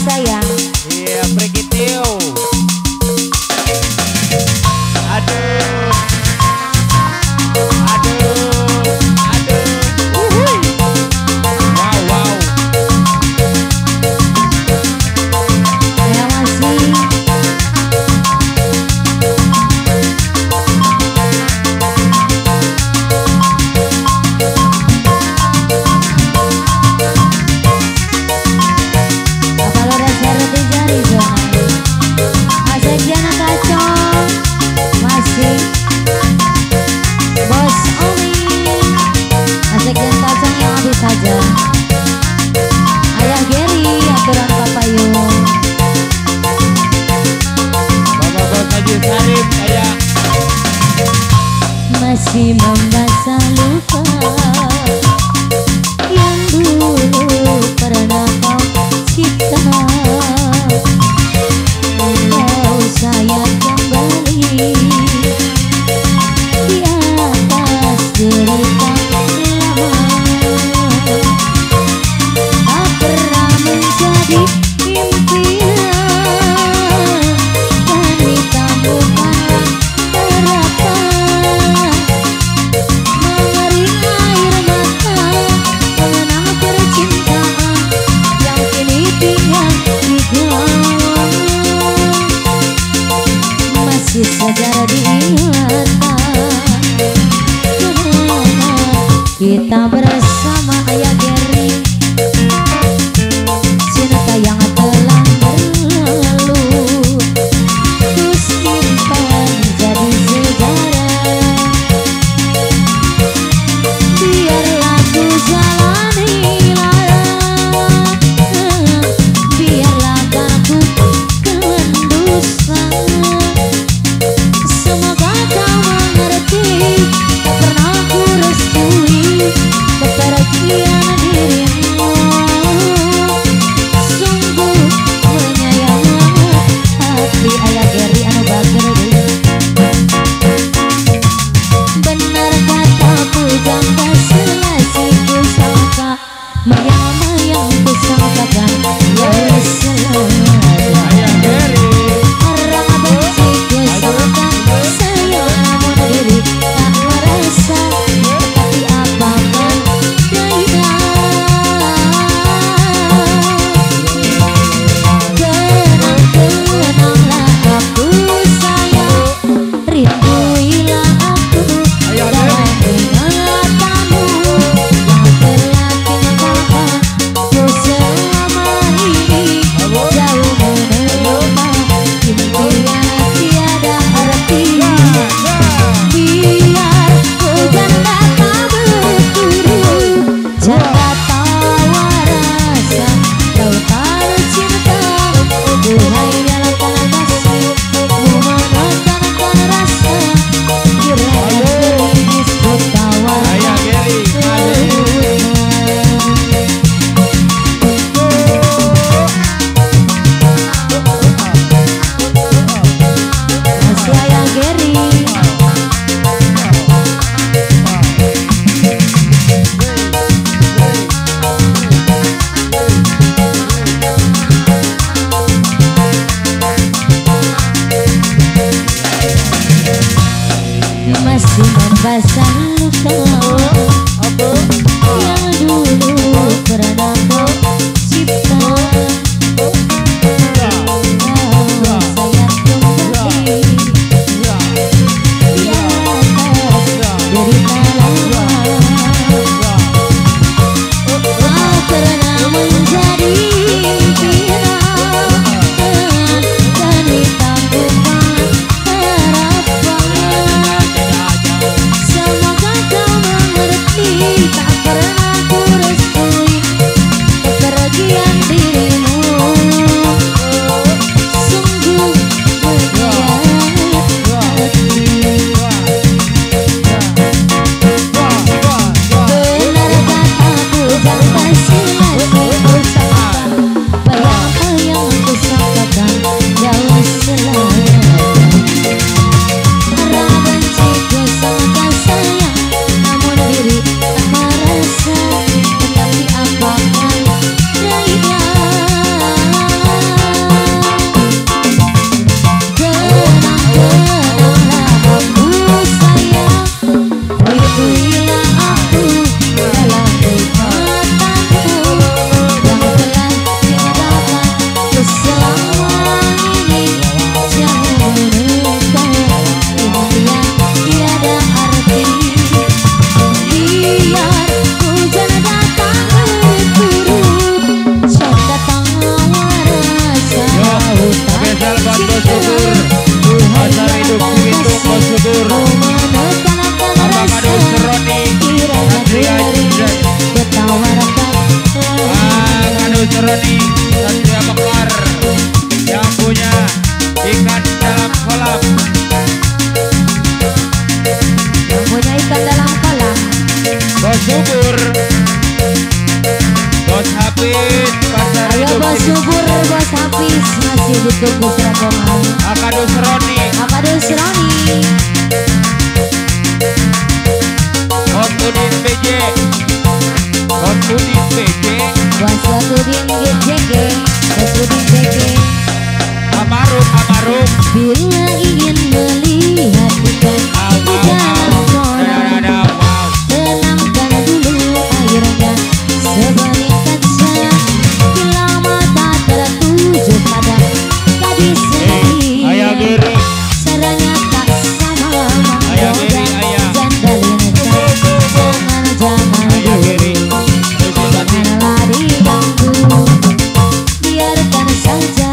sayang. Iya, Brigitio. Aduh. Aduh. Aduh. Wow, wow. Saya masih saja. Ayah Geri aturan papayung. Bapak Bos Haji Sarip saya Masih membasah luka yang dulu pernah kau cipta. Kau sayang kembali di atas derita lama. Tak pernah menjadi impian dan ditemukanlah harapan. Mengering air mata mengenang percintaan yang kini tinggal di gawang. Masih segar diingatan kita bersama Ayah Geri. Cinta yang telah berlalu ku simpan jadi sejarah. Biarlah ku jalani lara, biarlah aku kelan dosa. Semoga kau mengerti, tak pernah ku restui kepergian dirimu. Sungguh menyayang hati Ayah Geri anu bager deui. Benar kata pujang selasi ku sangka, mayang-mayang ku sangkakan ya selada. Ayah Geri. Orang benci ku sangka sayang namun diri tak merasa, tapi apakan daya. Kenang-kenanglah aku sayang, rinduilah aku dalam ingatanmu yang telah tinggalkan ku selama ini. Jauh menerima impian tiada arti. Biar hujan datang berturut, jaga tawa rasa lautan cinta. Duhai lautan kasih, menekankan rasa kiranya gerimis ku tawa. Ayah Geri. Masih Ayah Geri. Masih membasah luka yang dulu pernah kau cipta. Kau sayang kembali di atas derita lama. Kau pernah menjadi impian dan ditangguhkan harapan. Semoga kau mengerti, biar hujan datang berturut, canda tawar Yo, spesial buat Bos Subur. Pasar hidup itu Bos Subur. Abang Kadus Roni, Satria Jinjat. Kadus Roni, Satria Mekar. Yang punya ikan dalam kolam. Yang punya ikan dalam kolam. Bos Subur. Bos Hafiz, pasar Ayo hidup Bos Subur, Bos Hafiz masih ditunggu serombongan. Kadus Roni. Kadus Roni. Bos Udin PJ. Bos Udin PJ. Bos Udin GJG. Bos Udin GJ. Amarum. Bila ingin melihat ikan di dalam kolam, tenangkan dulu airnya sebening kaca. Bila mata tertuju pada gadis ini, Ayah Giri. caranya tak sama Ayah menggoda Giri, ayah. jandalin. Jangan Ayah Giri. janganlah diganggu, biarkan saja,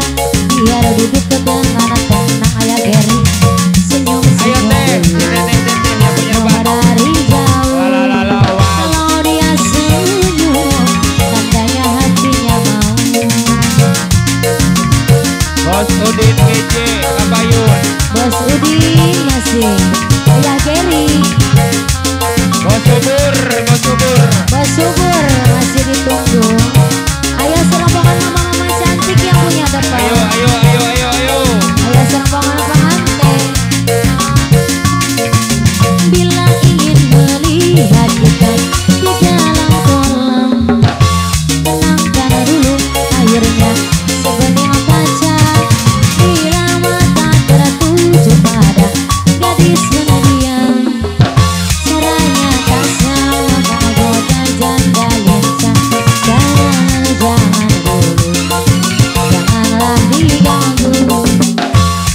biar duduk dengan tenang. Ayah Geri senyum Ayo teh, dulu. yang punya Cuma bang. dari jauh, Lalalala, wow. kalau dia senyum, tandanya hatinya mau. Bos Udin PJ, Kabayun. Bos Udin masih, Ayah Geri, Bos Subur. Bos Subur masih ditunggu. Ayo serombongan mama-mama cantik yang punya depan. Ayo. Ayo serombongan pengantin. Bila ingin melihat ikan di dalam kolam, tenangkan dulu airnya sebening kaca. Bila mata tertuju pada gadis pendiam, caranya tak sama menggoda janda lincah. Jangan dulu, janganlah diganggu,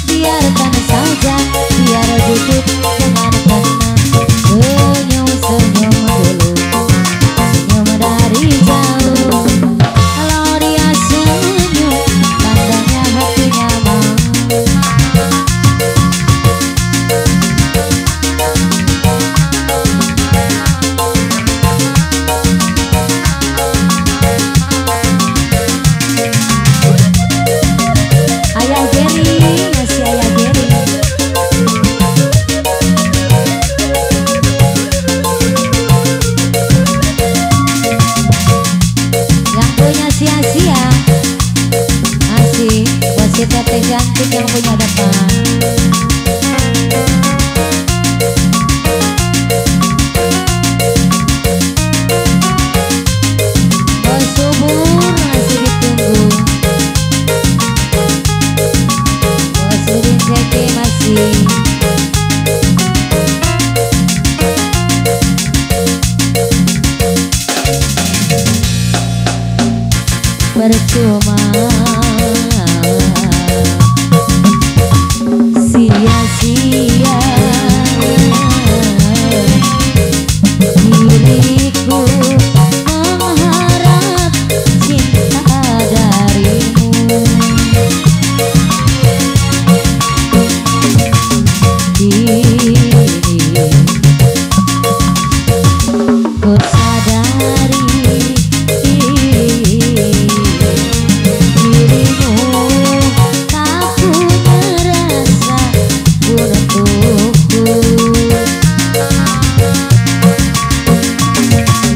biarkan saja, biar duduk dengan tenang. Senyum dulu, senyum dari jauh. Kalau dia senyum, tandanya hatinya mau. Ayah Geri, masih Ayah Geri. Yang punya sia-sia masih wasit tete cantik yang punya depan. Bos Subur masih ditunggu. Bos Udin GJ masih. Percuma sia-sia diriku mengharap cinta darimu. Kini ku sadari dirimu tak punya rasa untukku.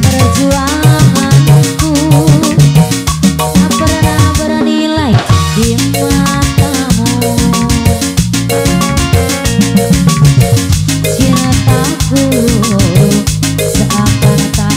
Perjuanganku tak pernah bernilai di matamu. Cintaku seakan tak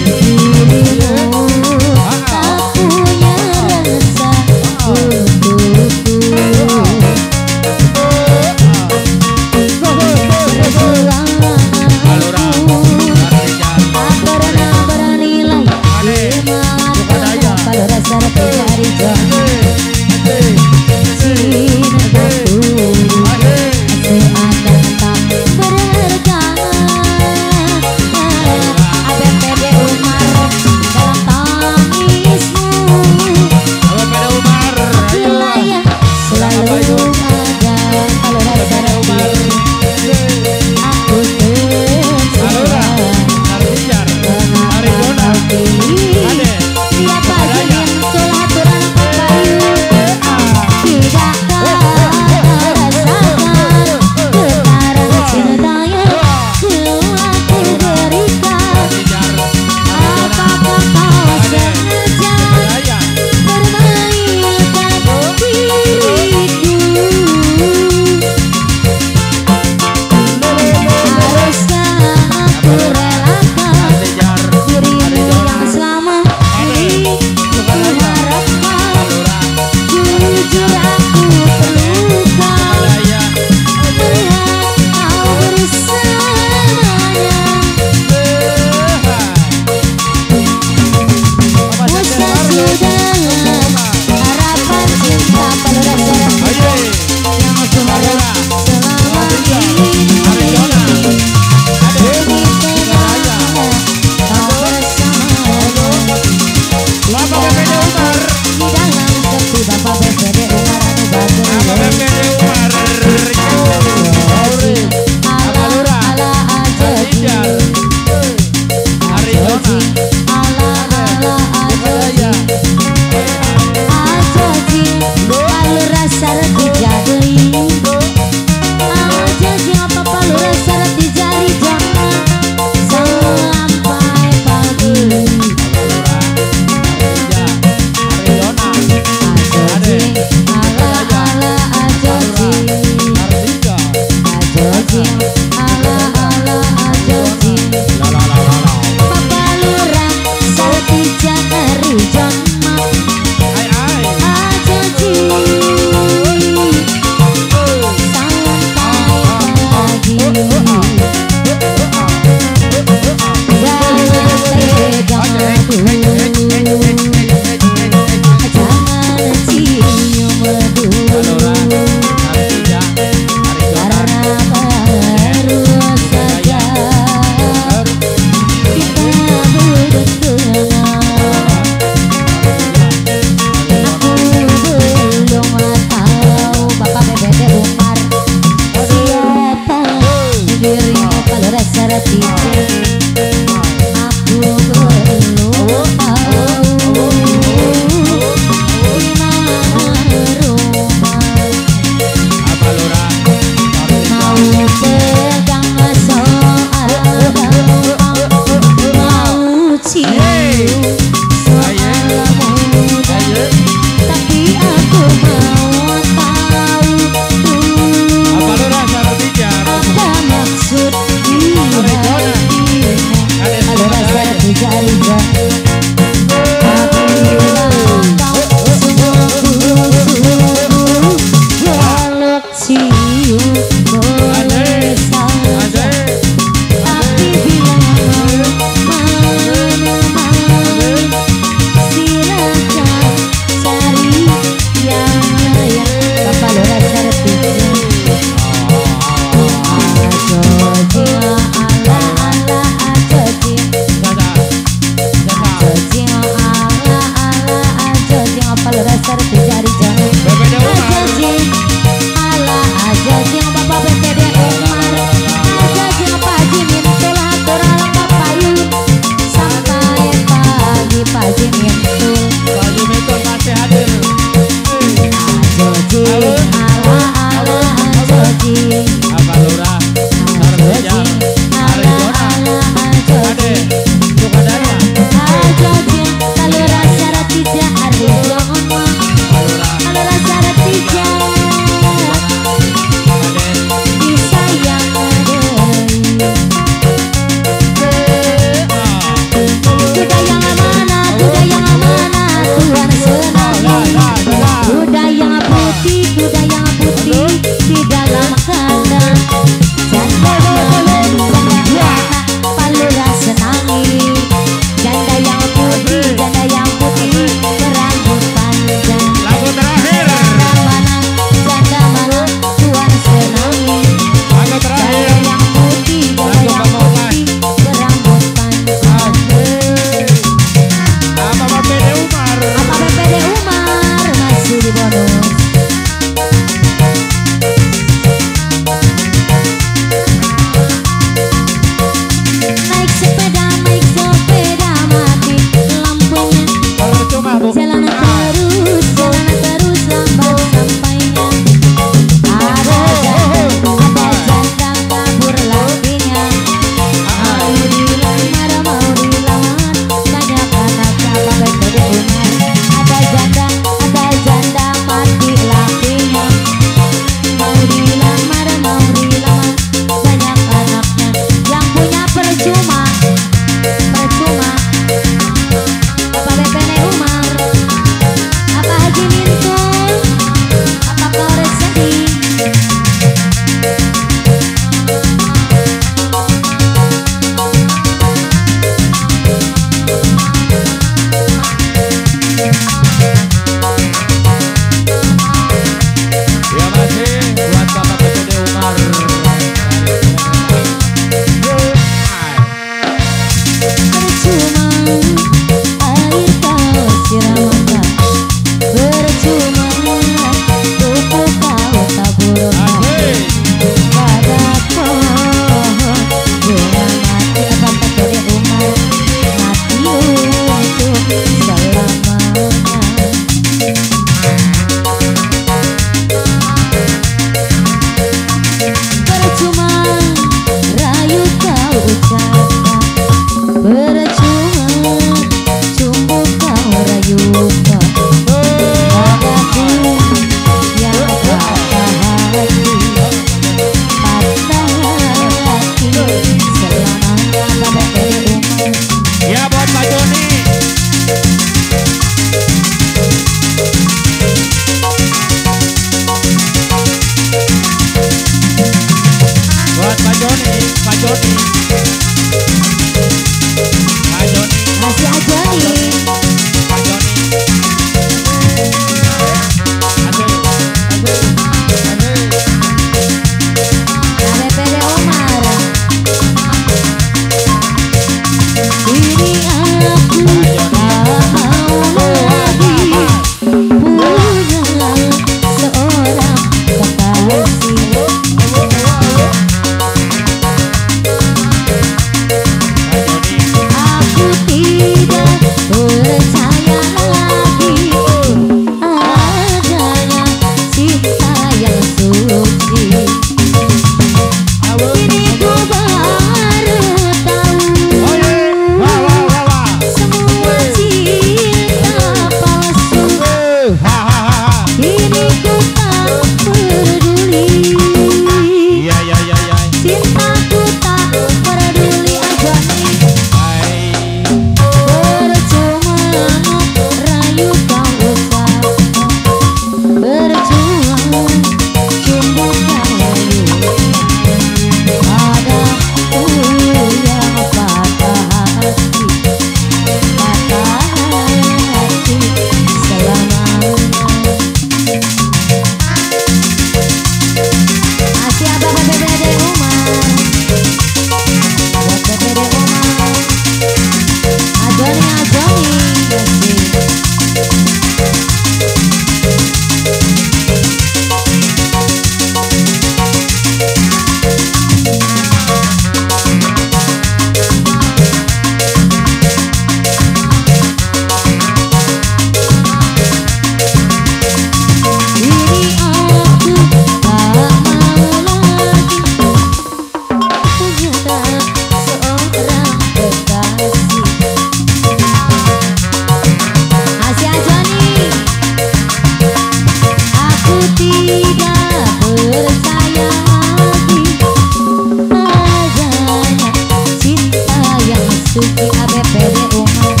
Suci ABPD Umat.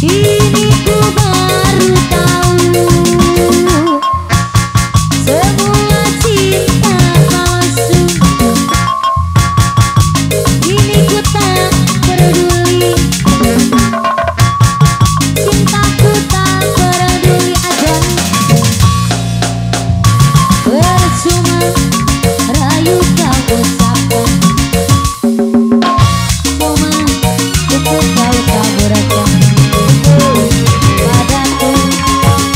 Ini ku baru tahu semua cinta palsu. Kini ku tak peduli, cintaku tak peduli ajon. Percuma rayu kau ucapkan, cuma cukup kau taburkan padaku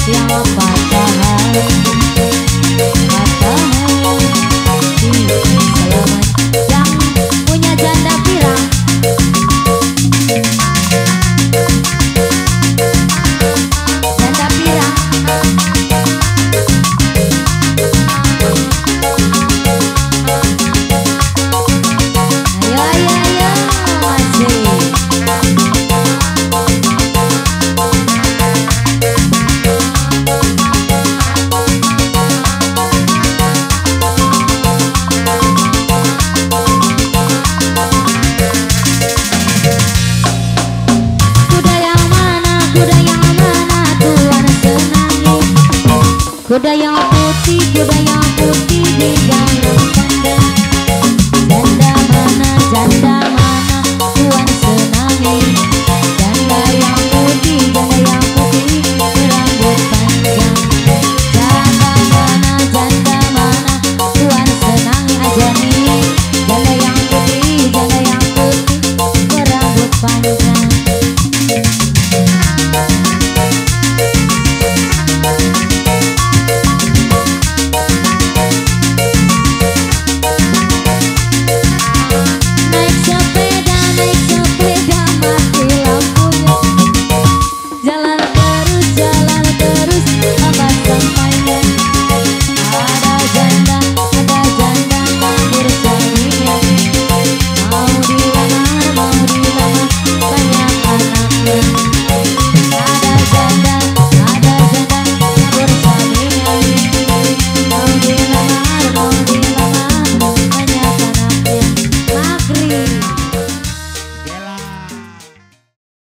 yang patah hati selamat. Yang punya janda pirang, janda pirang. Ayo ayo ayo masih. Kuda yang mana Tuhan senangi, kuda yang